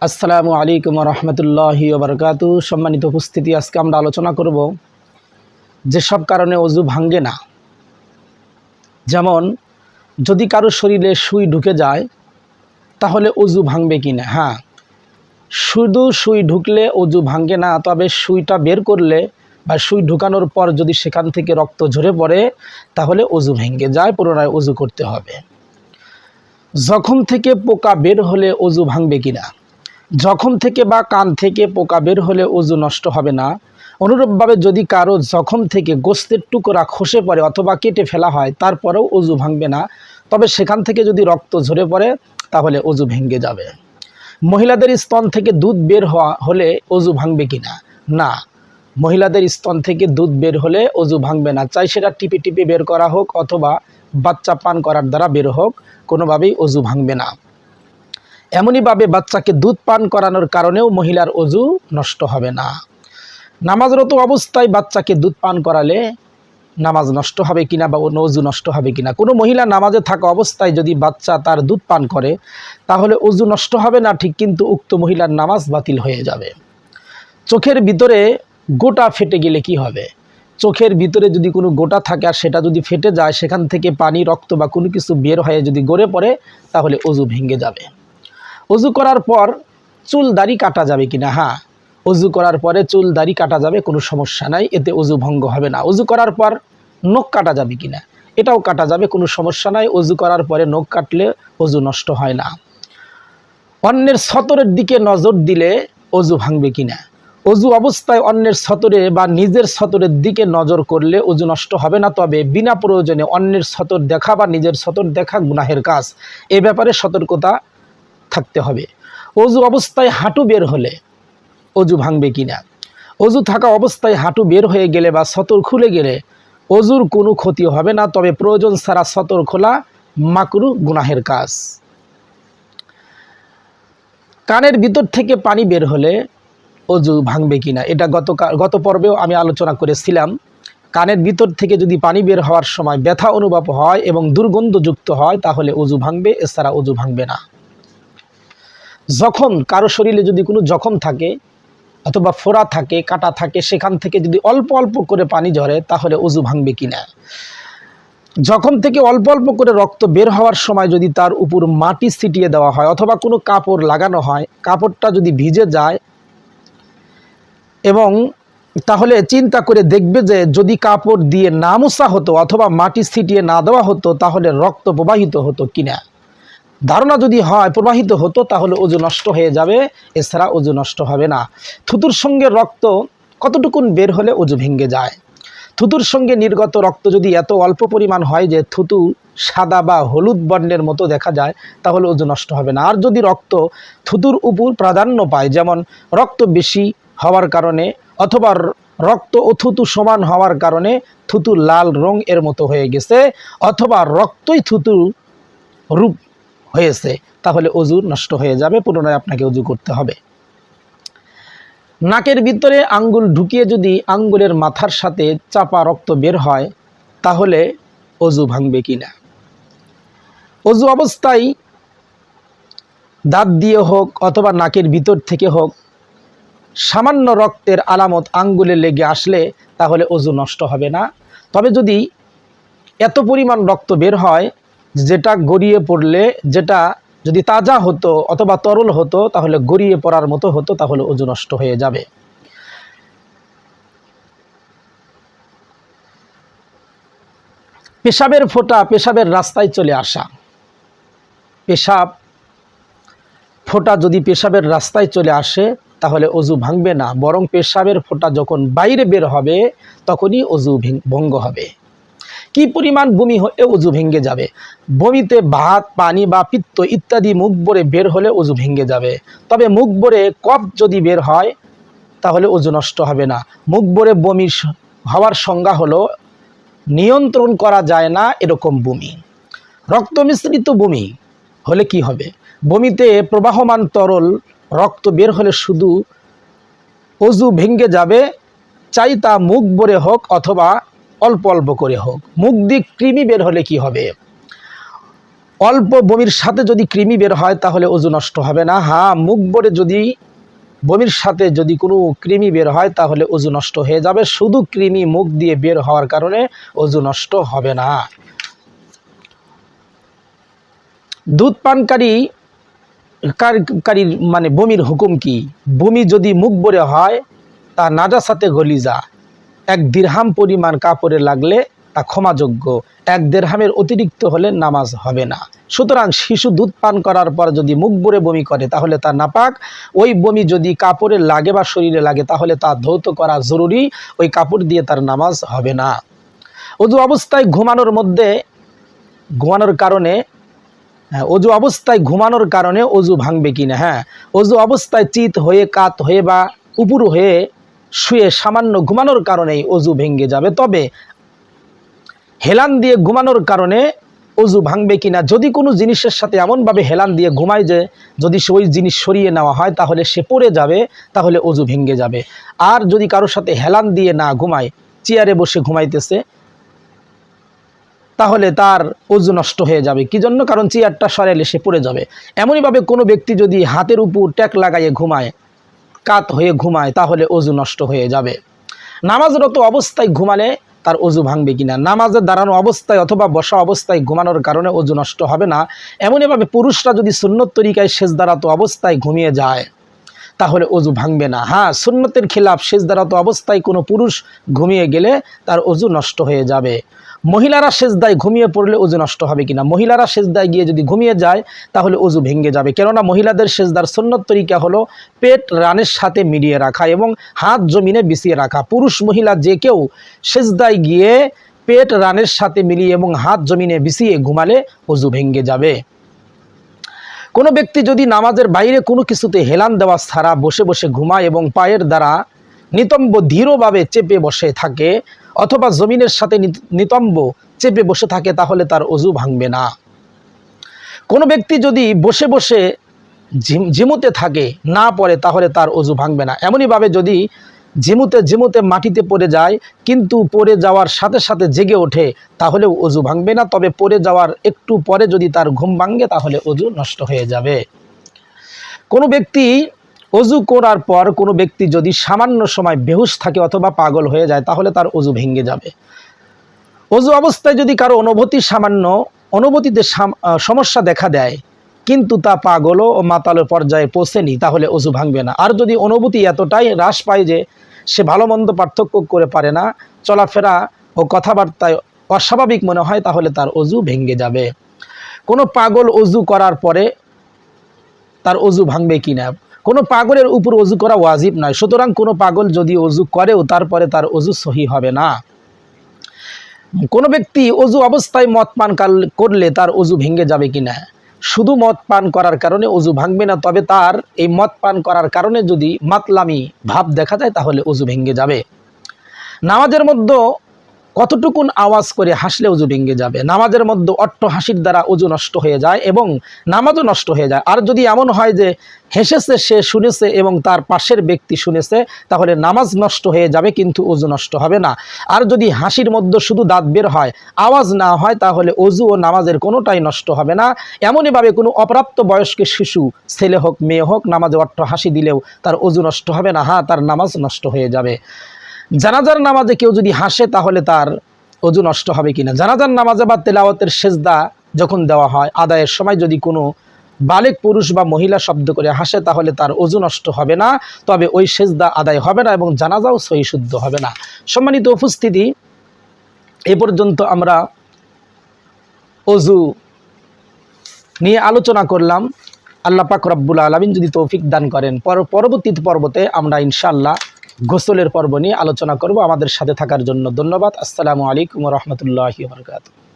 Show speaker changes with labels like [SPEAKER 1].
[SPEAKER 1] আসসালামু আলাইকুম রহমতুল্লাহি ওবরকাতু। সম্মানিত উপস্থিতি, আজকে আমরা আলোচনা করব যেসব কারণে অজু ভাঙ্গে না। যেমন যদি কারো শরীরে সুই ঢুকে যায় তাহলে অজু ভাঙবে কি না। হ্যাঁ, শুধু সুই ঢুকলে অজু ভাঙ্গে না, তবে সুইটা বের করলে বা সুই ঢুকানোর পর যদি সেখান থেকে রক্ত ঝরে পড়ে তাহলে অজু ভেঙে যায়, পুনরায় অজু করতে হবে। জখম থেকে পোকা বের হলে অজু ভাঙবে কিনা। জখম থেকে বা কান থেকে পোকা বের হলে অজু নষ্ট হবে না। অনুরূপভাবে যদি কারো জখম থেকে গোস্তের টুকরা খসে পড়ে অথবা কেটে ফেলা হয় তারপরেও অজু ভাঙবে না, তবে সেখান থেকে যদি রক্ত ঝরে পড়ে তাহলে অজু ভেঙে যাবে। মহিলাদের স্তন থেকে দুধ বের হলে অজু ভাঙবে কিনা। না, মহিলাদের স্তন থেকে দুধ বের হলে অজু ভাঙবে না, চাই সেটা টিপে টিপে বের করা হোক অথবা বাচ্চা পান করার দ্বারা বের হোক, কোনোভাবেই অজু ভাঙবে না। এমনইভাবে বাচ্চাকে দুধ পান করানোর কারণেও মহিলার অজু নষ্ট হবে না। নামাজরত অবস্থায় বাচ্চাকে দুধ পান করালে নামাজ নষ্ট হবে কিনা বা অজু নষ্ট হবে কিনা। কোনো মহিলা নামাজে থাকা অবস্থায় যদি বাচ্চা তার দুধ পান করে তাহলে অজু নষ্ট হবে না ঠিক, কিন্তু উক্ত মহিলার নামাজ বাতিল হয়ে যাবে। চোখের ভিতরে গোটা ফেটে গেলে কি হবে। চোখের ভিতরে যদি কোনো গোটা থাকে আর সেটা যদি ফেটে যায়, সেখান থেকে পানি, রক্ত বা কোনো কিছু বের হয়ে যদি গড়ে পড়ে তাহলে অজু ভেঙে যাবে। অজু করার পর চুল দাড়ি কাটা যাবে কিনা। হ্যাঁ, অজু করার পরে চুল দাড়ি কাটা যাবে, কোনো সমস্যা নাই, এতে অজু ভঙ্গ হবে না। অজু করার পর নখ কাটা যাবে কিনা, এটাও কাটা যাবে, কোনো সমস্যা নাই। অজু করার পরে নখ কাটলে অজু নষ্ট হয় না। অন্যের সতরের দিকে নজর দিলে অজু ভাঙবে কিনা। অজু অবস্থায় অন্যের সতরে বা নিজের সতরের দিকে নজর করলে অজু নষ্ট হবে না, তবে বিনা প্রয়োজনে অন্যের সতর দেখা বা নিজের সতর দেখা গুনাহের কাজ, এ ব্যাপারে সতর্কতা থাকতে হবে। অজু অবস্থায় হাঁটু বের হলে অজু ভাঙবে কিনা। অজু থাকা অবস্থায় হাঁটু বের হয়ে গেলে বা সতর খুলে গেলে অজুর কোনো ক্ষতি হবে না, তবে প্রয়োজন ছাড়া সতর খোলা মাকরু, গুনাহের কাজ। কানের ভিতর থেকে পানি বের হলে অজু ভাঙবে কিনা, এটা গত পর্বেও আমি আলোচনা করেছিলাম। কানের ভিতর থেকে যদি পানি বের হওয়ার সময় ব্যথা অনুভব হয় এবং দুর্গন্ধযুক্ত হয় তাহলে অজু ভাঙবে, এছাড়া অজু ভাঙবে না। জখম, কারো শরীরে যদি কোনো জখম থাকে অথবা ফোড়া থাকে, কাটা থাকে, সেখান থেকে যদি অল্প অল্প করে পানি ঝরে তাহলে অজু ভাঙবে কিনা। জখম থেকে অল্প অল্প করে রক্ত বের হওয়ার সময় যদি তার উপর মাটি ছিটিয়ে দেওয়া হয় অথবা কোনো কাপড় লাগানো হয়, কাপড়টা যদি ভিজে যায় এবং তাহলে চিন্তা করে দেখবে যে যদি কাপড় দিয়ে না মোছা হতো অথবা মাটি ছিটিয়ে না দেওয়া হতো তাহলে রক্ত প্রবাহিত হতো কিনা। ধারণা যদি হয় প্রবাহিত হতো তাহলে অজু নষ্ট হয়ে যাবে, এছাড়া অজু নষ্ট হবে না। থুতুর সঙ্গে রক্ত কতটুকুন বের হলে অজু ভেঙে যায়। থুতুর সঙ্গে নির্গত রক্ত যদি এত অল্প পরিমাণ হয় যে থুতু সাদা বা হলুদ বর্ণের মতো দেখা যায় তাহলে অজু নষ্ট হবে না। আর যদি রক্ত থুতুর উপর প্রাধান্য পায়, যেমন রক্ত বেশি হওয়ার কারণে অথবা রক্ত ও থুতু সমান হওয়ার কারণে থুতু লাল রং এর মতো হয়ে গেছে অথবা রক্তই থুতু রূপ হয়েছে তাহলে অজু নষ্ট হয়ে যাবে, পুনরায় আপনাকে অজু করতে হবে। নাকের ভিতরে আঙ্গুল ঢুকিয়ে যদি আঙ্গুলের মাথার সাথে চাপা রক্ত বের হয় তাহলে অজু ভাঙবে কিনা। অজু অবস্থায় দাঁত দিয়ে হোক অথবা নাকের ভিতর থেকে হোক সামান্য রক্তের আলামত আঙ্গুলে লেগে আসলে তাহলে অজু নষ্ট হবে না। তবে যদি এত পরিমাণ রক্ত বের হয় যেটা গড়িয়ে পড়লে, যেটা যদি তাজা হতো অথবা তরল হতো তাহলে গড়িয়ে পড়ার মতো হতো তাহলে অজু নষ্ট হয়ে যাবে। পেশাবের ফোঁটা পেশাবের রাস্তায় চলে আসা, পেশাব ফোঁটা যদি পেশাবের রাস্তায় চলে আসে তাহলে অজু ভাঙবে না, বরং পেশাবের ফোঁটা যখন বাইরে বের হবে তখনই অজু ভঙ্গ হবে। কি পরিমাণ বমি হলে অজু ভেঙে যাবে। বমিতে ভাত, পানি বা পিত্ত ইত্যাদি মুখ ভরে বের হলে অজু ভেঙে যাবে, তবে মুখ ভরে কফ যদি বের হয় তাহলে অজু নষ্ট হবে না। মুখ ভরে বমি হওয়ার সংজ্ঞা হলো নিয়ন্ত্রণ করা যায় না এরকম বমি। রক্ত মিশ্রিত বমি হলে কি হবে। বমিতে প্রবাহমান তরল রক্ত বের হলে শুধু অজু ভেঙে যাবে, চাই তা মুখ ভরে হোক অথবা অল্প অল্প করে হোক। মুখ দিয়ে কৃমি বের হলে কি হবে। অল্প বমির সাথে যদি কৃমি বের হয় তাহলে অজু নষ্ট হবে না। হ্যাঁ, মুখ ভরে যদি বমির সাথে যদি কোনো কৃমি বের হয় তাহলে অজু নষ্ট হয়ে যাবে। শুধু কৃমি মুখ দিয়ে বের হওয়ার কারণে অজু নষ্ট হবে না। দুধ পানকারী মানে বমির হুকুম কি? বমি যদি মুখ ভরে হয় তা নাজাসাতে গলিজা, 1 দিরহাম পরিমাণ কাপড়ে লাগলে তা ক্ষমাযোগ্য, 1 দিরহামের অতিরিক্ত হলে নামাজ হবে না। সুতরাং শিশু দুধ পান করার পর যদি মুখ ভরে বমি করে তাহলে তা নাপাক। ওই বমি যদি কাপড়ে লাগে বা শরীরে লাগে তাহলে তা ধৌত করা জরুরি, ওই কাপড় দিয়ে তার নামাজ হবে না। অজু অবস্থায় ঘুমানোর কারণে অজু ভাঙবে কিনা? হ্যাঁ, অজু অবস্থায় চিত হয়ে, কাত হয়ে বা উপর হয়ে শুয়ে সামান্য ঘুমানোর কারণেই অজু ভেঙে যাবে। তবে হেলান দিয়ে ঘুমানোর কারণে অজু ভাঙবে কিনা, যদি কোনো জিনিসের সাথে এমনভাবে হেলান দিয়ে ঘুমায় যে যদি ওই জিনিস সরিয়ে নেওয়া হয় তাহলে সে পড়ে যাবে, তাহলে অজু ভেঙে যাবে। আর যদি কারোর সাথে হেলান দিয়ে না ঘুমায়, চেয়ারে বসে ঘুমাইতেছে, তাহলে তার অজু নষ্ট হয়ে যাবে। কি জন্য? কারণ চেয়ারটা সরাইলে সে পড়ে যাবে। এমনইভাবে কোনো ব্যক্তি যদি হাতের উপর ট্যাক লাগাইয়ে ঘুমায়, কাত হয়ে ঘুমায়, তাহলে অজু নষ্ট হয়ে যাবে। নামাজরত অবস্থায় ঘুমালে তার অজু ভাঙবে কিনা? নামাজে দাঁড়ানো অবস্থায় অথবা বসা অবস্থায় ঘুমানোর কারণে অজু নষ্ট হবে না। এমনইভাবে পুরুষরা যদি সুন্নত তরিকায় সেজদারত অবস্থায় ঘুমিয়ে যায় তাহলে অজু ভাঙবে না। হ্যাঁ, সুন্নতের খিলাফ সেজদারত অবস্থায় কোনো পুরুষ ঘুমিয়ে গেলে তার অজু নষ্ট হয়ে যাবে। মহিলারা সেজদায় ঘুমিয়ে পড়লে অজু নষ্ট হবে কিনা? মহিলারা সেজদায় গিয়ে যদি ঘুমিয়ে যায় তাহলে অজু ভেঙে যাবে। কেননা মহিলাদের সেজদার সুন্নত তরিকা হলো পেট রানের সাথে মিলিয়ে রাখা এবং হাত জমিনে বিছিয়ে রাখা। পুরুষ মহিলা যে কেউ সেজদায় গিয়ে পেট রানের সাথে মিলিয়ে এবং হাত জমিনে বিছিয়ে ঘুমালে অজু ভেঙে যাবে। কোনো ব্যক্তি যদি নামাজের বাইরে কোনো কিছুতে হেলান দেওয়া ছাড়া বসে বসে ঘুমায় এবং পায়ের দ্বারা নিতম্ব ধীরভাবে চেপে বসে থাকে অথবা জমিনের সাথে নিতম্ব চেপে বসে থাকে তাহলে তার অজু ভাঙবে না। কোনো ব্যক্তি যদি বসে বসে ঝিমুতে থাকে, না পড়ে, তাহলে তার অজু ভাঙবে না। এমনইভাবে যদি ঝিমুতে মাটিতে পড়ে যায় কিন্তু পড়ে যাওয়ার সাথে সাথে জেগে ওঠে তাহলেও অজু ভাঙবে না। তবে পড়ে যাওয়ার একটু পরে যদি তার ঘুম ভাঙে তাহলে অজু নষ্ট হয়ে যাবে। কোনো ব্যক্তি অজু করার পর কোনো ব্যক্তি যদি সামান্য সময় বেহুশ থাকে অথবা পাগল হয়ে যায় তাহলে তার অজু ভেঙে যাবে। অজু অবস্থায় যদি কারো অনুভূতিতে সমস্যা দেখা দেয় কিন্তু তা পাগল ও মাতালের পর্যায়ে পৌঁছেনি তাহলে অজু ভাঙবে না। আর যদি অনুভূতি এতটাই হ্রাস পায় যে সে ভালো মন্দ পার্থক্য করে পারে না, চলাফেরা ও কথাবার্তায় অস্বাভাবিক মনে হয় তাহলে তার অজু ভেঙে যাবে। কোনো পাগল অজু করার পরে তার অজু ভাঙবে কিনা? কোনো পাগলের উপর অজু করা ওয়াজিব নয়। সুতরাং কোনো পাগল যদি অজু করেও তারপরে তার অজু সহি হবে না। কোনো ব্যক্তি অজু অবস্থায় মদ পান করলে তার অজু ভেঙে যাবে কিনা? শুধু মদ পান করার কারণে অজু ভাঙবে না, তবে তার এই মদ পান করার কারণে যদি মাতলামি ভাব দেখা যায় তাহলে অজু ভেঙে যাবে। নামাজের মধ্যে কতটুকুন আওয়াজ করে হাসলে অজু ভেঙে যাবে? নামাজের মধ্যে অট্ট হাসির দ্বারা অজু নষ্ট হয়ে যায় এবং নামাজও নষ্ট হয়ে যায়। আর যদি এমন হয় যে হেসেছে, সে শুনেছে এবং তার পাশের ব্যক্তি শুনেছে, তাহলে নামাজ নষ্ট হয়ে যাবে কিন্তু অজু নষ্ট হবে না। আর যদি হাসির মধ্যে শুধু দাঁত বের হয়, আওয়াজ না হয়, তাহলে অজু ও নামাজের কোনোটাই নষ্ট হবে না। এমনইভাবে কোনো অপ্রাপ্ত বয়স্ক শিশু, ছেলে হোক মেয়ে হোক, নামাজে অট্ট হাসি দিলেও তার অজু নষ্ট হবে না। হ্যাঁ, তার নামাজ নষ্ট হয়ে যাবে। জানাজার নামাজে কেউ যদি হাসে তাহলে তার অজু নষ্ট হবে কিনা? জানাজার নামাজে বা তেলাওয়াতের সেজদা যখন দেওয়া হয় আদায়ের সময় যদি কোনো বালেক পুরুষ বা মহিলা শব্দ করে হাসে তাহলে তার অজু নষ্ট হবে না, তবে ওই সেজদা আদায় হবে না এবং জানাজাও সহি শুদ্ধ হবে না। সম্মানিত উপস্থিতি, এ পর্যন্ত আমরা অজু নিয়ে আলোচনা করলাম। আল্লাহ পাক রব্বুল আলামিন যদি তৌফিক দান করেন পরবর্তী পর্বতে আমরা ইনশাআল্লাহ গোসলের পর্ব নিয়ে আলোচনা করব। আমাদের সাথে থাকার জন্য ধন্যবাদ। আসসালামু আলাইকুম ওয়া রাহমাতুল্লাহি ওয়া বারাকাতুহু।